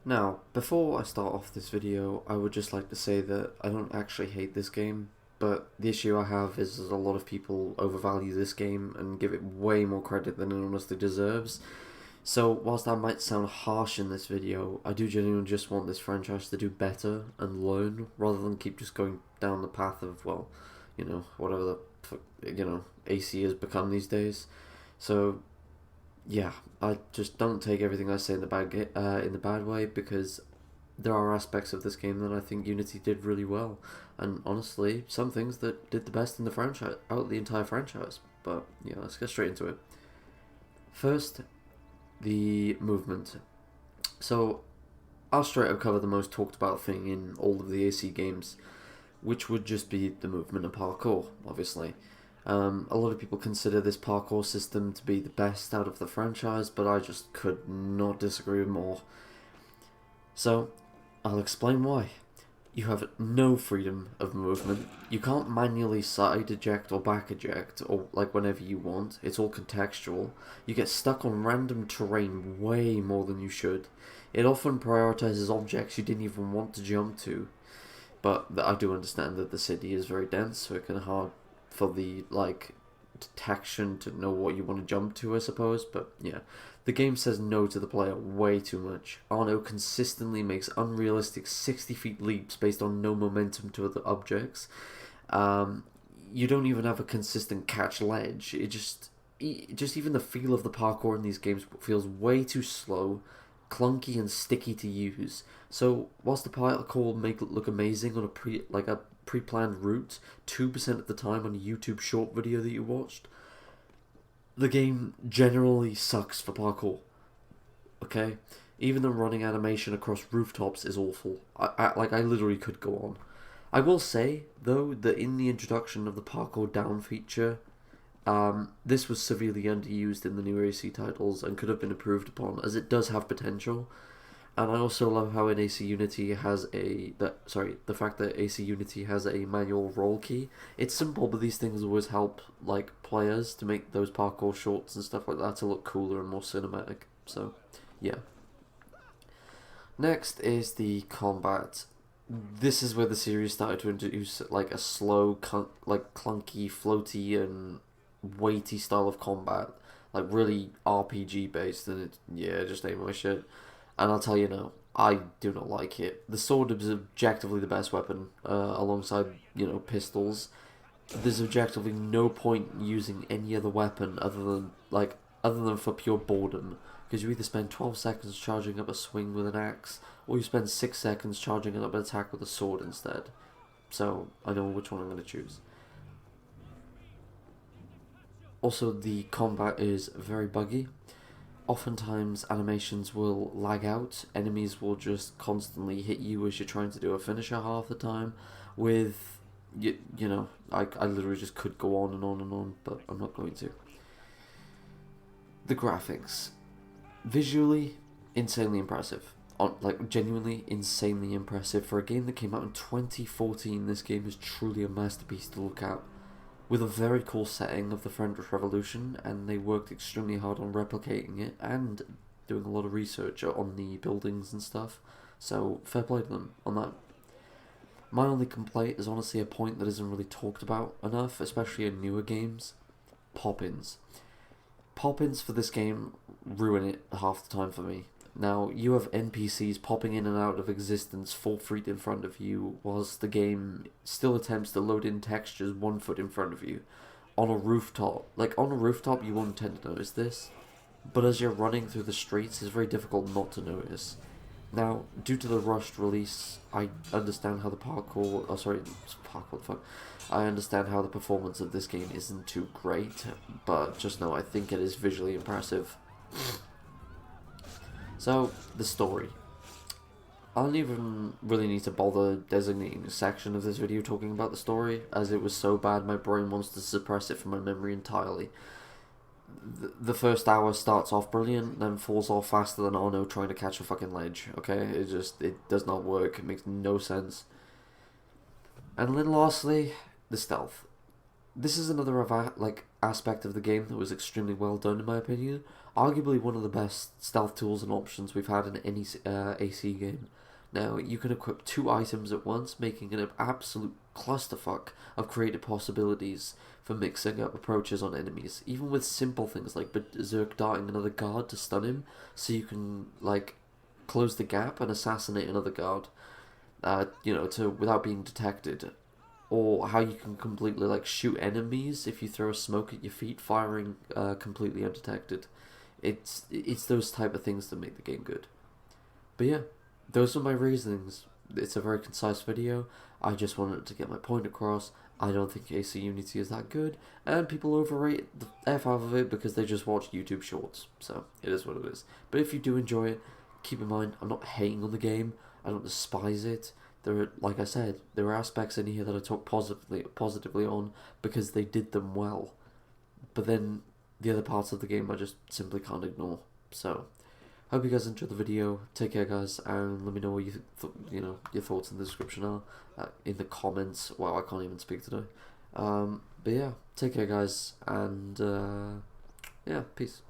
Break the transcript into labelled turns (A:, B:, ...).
A: Now, before I start off this video, I would just like to say that I don't actually hate this game, but the issue I have is that a lot of people overvalue this game and give it way more credit than it honestly deserves. So, whilst I might sound harsh in this video, I do genuinely just want this franchise to do better and learn, rather than keep just going down the path of, well, whatever AC has become these days. So, yeah, I just don't take everything I say in the bad way, because there are aspects of this game that I think Unity did really well, and honestly, some things that did the best in the franchise, out of the entire franchise. But yeah, let's get straight into it. First, the movement. So I'll straight up cover the most talked about thing in all of the AC games, which would just be the movement and parkour, obviously. A lot of people consider this parkour system to be the best out of the franchise, but I just could not disagree more. So, I'll explain why. You have no freedom of movement. You can't manually side eject or back eject, or like whenever you want. It's all contextual. You get stuck on random terrain way more than you should. It often prioritizes objects you didn't even want to jump to. But I do understand that the city is very dense, so it can hard for the detection to know what you want to jump to, I suppose. But yeah, the game says no to the player way too much. Arno consistently makes unrealistic 60 feet leaps based on no momentum to other objects. You don't even have a consistent catch ledge. Just even the feel of the parkour in these games feels way too slow, clunky and sticky to use. So whilst the parkour make it look amazing on a pre-planned route 2% of the time on a YouTube short video that you watched, the game generally sucks for parkour. Okay? Even the running animation across rooftops is awful. I literally could go on. I will say, though, that in the introduction of the parkour down feature, this was severely underused in the new AC titles and could have been improved upon, as it does have potential. And I also love how in AC Unity has the fact that AC Unity has a manual roll key. It's simple, but these things always help players to make those parkour shorts and stuff like that to look cooler and more cinematic. So, yeah. Next is the combat. This is where the series started to introduce a slow, clunky, floaty, and weighty style of combat, really RPG based, and it just ain't my shit. And I'll tell you now, I do not like it. The sword is objectively the best weapon, alongside, pistols. There's objectively no point using any other weapon other than for pure boredom, because you either spend 12 seconds charging up a swing with an axe, or you spend 6 seconds charging up an attack with a sword instead. So, I know which one I'm going to choose. Also, the combat is very buggy. Oftentimes, animations will lag out. Enemies will just constantly hit you as you're trying to do a finisher half the time. With, I literally just could go on and on and on, but I'm not going to. The graphics. Visually, insanely impressive. Genuinely insanely impressive. For a game that came out in 2014, this game is truly a masterpiece to look at, with a very cool setting of the French Revolution, and they worked extremely hard on replicating it and doing a lot of research on the buildings and stuff. So fair play to them on that. My only complaint is honestly a point that isn't really talked about enough, especially in newer games. Pop-ins. Pop-ins for this game ruin it half the time for me. Now, you have NPCs popping in and out of existence 4 feet in front of you, whilst the game still attempts to load in textures 1 foot in front of you. On a rooftop. On a rooftop, you won't tend to notice this, but as you're running through the streets, it's very difficult not to notice. Now, due to the rushed release, I understand how the I understand how the performance of this game isn't too great, but just know I think it is visually impressive. So, the story. I don't even really need to bother designating a section of this video talking about the story, as it was so bad my brain wants to suppress it from my memory entirely. The first hour starts off brilliant, then falls off faster than Arno trying to catch a fucking ledge, okay? It does not work, it makes no sense. And then lastly, the stealth. This is another aspect of the game that was extremely well done in my opinion. Arguably one of the best stealth tools and options we've had in any AC game. Now, you can equip 2 items at once, making an absolute clusterfuck of creative possibilities for mixing up approaches on enemies, even with simple things like Berserk darting another guard to stun him, so you can, like, close the gap and assassinate another guard, without being detected. Or how you can completely, like, shoot enemies if you throw smoke at your feet, firing completely undetected. It's those type of things that make the game good. But yeah, those are my reasonings. It's a very concise video. I just wanted to get my point across. I don't think AC Unity is that good, and people overrate the F out of it because they just watch YouTube shorts. So, it is what it is. But if you do enjoy it, keep in mind, I'm not hating on the game. I don't despise it. Like I said, there are aspects in here that I talk positively on because they did them well. But then, the other parts of the game I just simply can't ignore. So, hope you guys enjoyed the video. Take care, guys, and let me know what your thoughts in the description are, in the comments. Wow, I can't even speak today. But yeah, take care, guys, and yeah, peace.